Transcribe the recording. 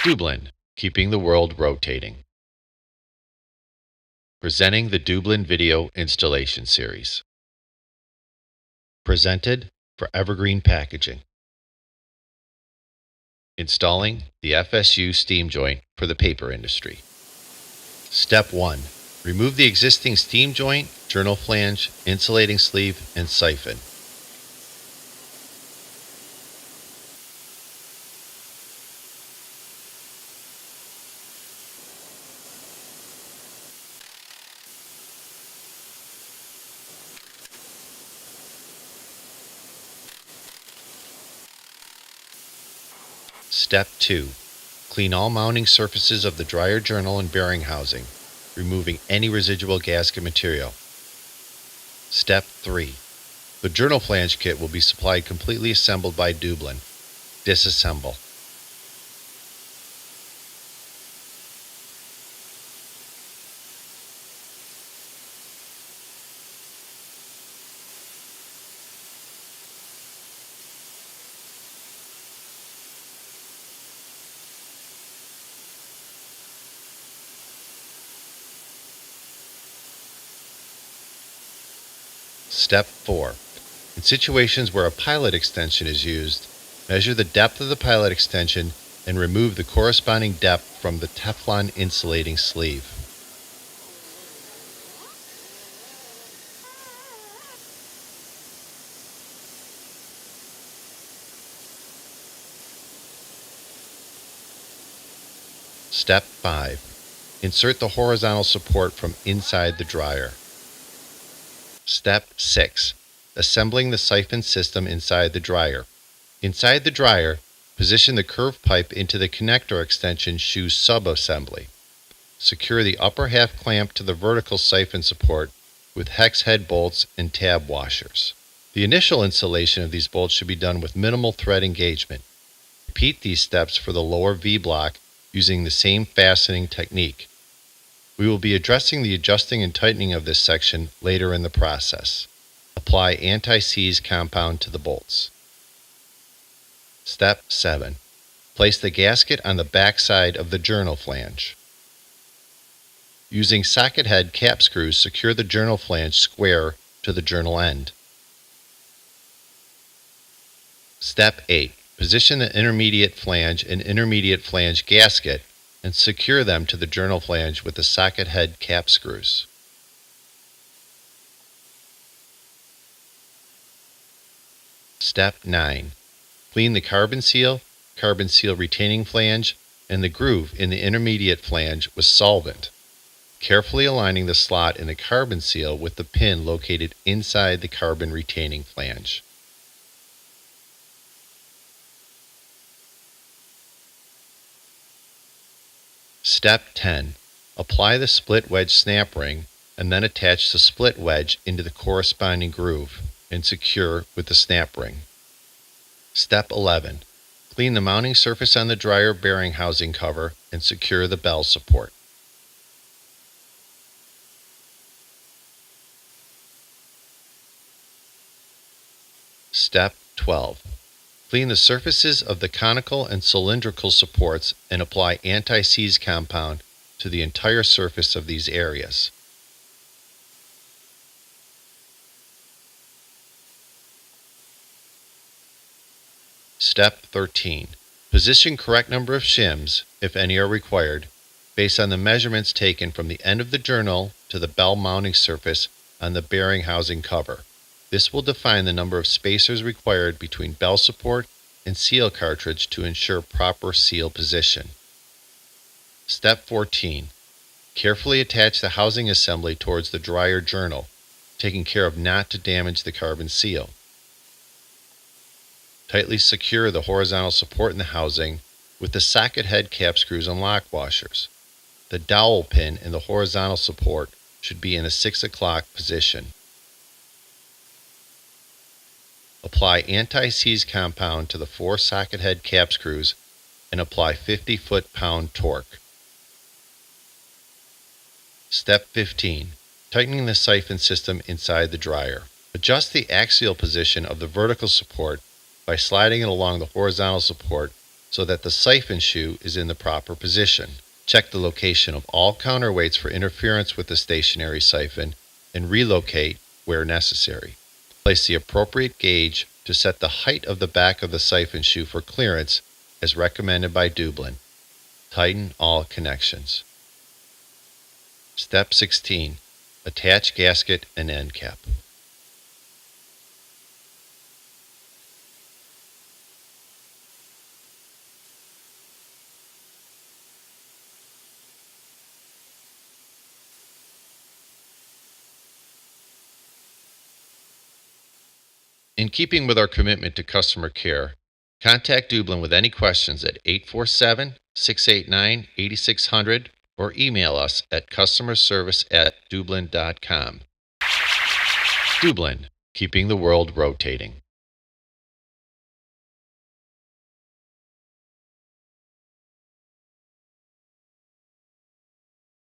Deublin, keeping the world rotating. Presenting the Deublin Video Installation Series. Presented for Evergreen Packaging. Installing the FSU steam joint for the paper industry. Step 1. Remove the existing steam joint, journal flange, insulating sleeve, and siphon. Step 2. Clean all mounting surfaces of the dryer journal and bearing housing, removing any residual gasket material. Step 3. The journal flange kit will be supplied completely assembled by Deublin. Disassemble. Step 4. In situations where a pilot extension is used, measure the depth of the pilot extension and remove the corresponding depth from the Teflon insulating sleeve. Step 5. Insert the horizontal support from inside the dryer. Step 6. Assembling the siphon system inside the dryer. Inside the dryer, position the curved pipe into the connector extension shoe sub-assembly. Secure the upper half clamp to the vertical siphon support with hex head bolts and tab washers. The initial installation of these bolts should be done with minimal thread engagement. Repeat these steps for the lower V-block using the same fastening technique. We will be addressing the adjusting and tightening of this section later in the process. Apply anti-seize compound to the bolts. Step 7. Place the gasket on the back side of the journal flange. Using socket head cap screws, secure the journal flange square to the journal end. Step 8. Position the intermediate flange and intermediate flange gasket and secure them to the journal flange with the socket head cap screws. Step 9. Clean the carbon seal retaining flange, and the groove in the intermediate flange with solvent, carefully aligning the slot in the carbon seal with the pin located inside the carbon retaining flange. Step 10. Apply the split wedge snap ring and then attach the split wedge into the corresponding groove and secure with the snap ring. Step 11. Clean the mounting surface on the dryer bearing housing cover and secure the bell support. Step 12. Clean the surfaces of the conical and cylindrical supports and apply anti-seize compound to the entire surface of these areas. Step 13. Position correct number of shims, if any are required, based on the measurements taken from the end of the journal to the bell mounting surface on the bearing housing cover. This will define the number of spacers required between bell support and seal cartridge to ensure proper seal position. Step 14. Carefully attach the housing assembly towards the dryer journal, taking care of not to damage the carbon seal. Tightly secure the horizontal support in the housing with the socket head cap screws and lock washers. The dowel pin in the horizontal support should be in a 6 o'clock position. Apply anti-seize compound to the 4 socket head cap screws and apply 50 foot-pound torque. Step 15. Tightening the siphon system inside the dryer. Adjust the axial position of the vertical support by sliding it along the horizontal support so that the siphon shoe is in the proper position. Check the location of all counterweights for interference with the stationary siphon and relocate where necessary. Place the appropriate gauge to set the height of the back of the siphon shoe for clearance as recommended by Deublin. Tighten all connections. Step 16. Attach gasket and end cap. In keeping with our commitment to customer care, contact Deublin with any questions at 847-689-8600 or email us at customerservice@deublin.com. Deublin, keeping the world rotating.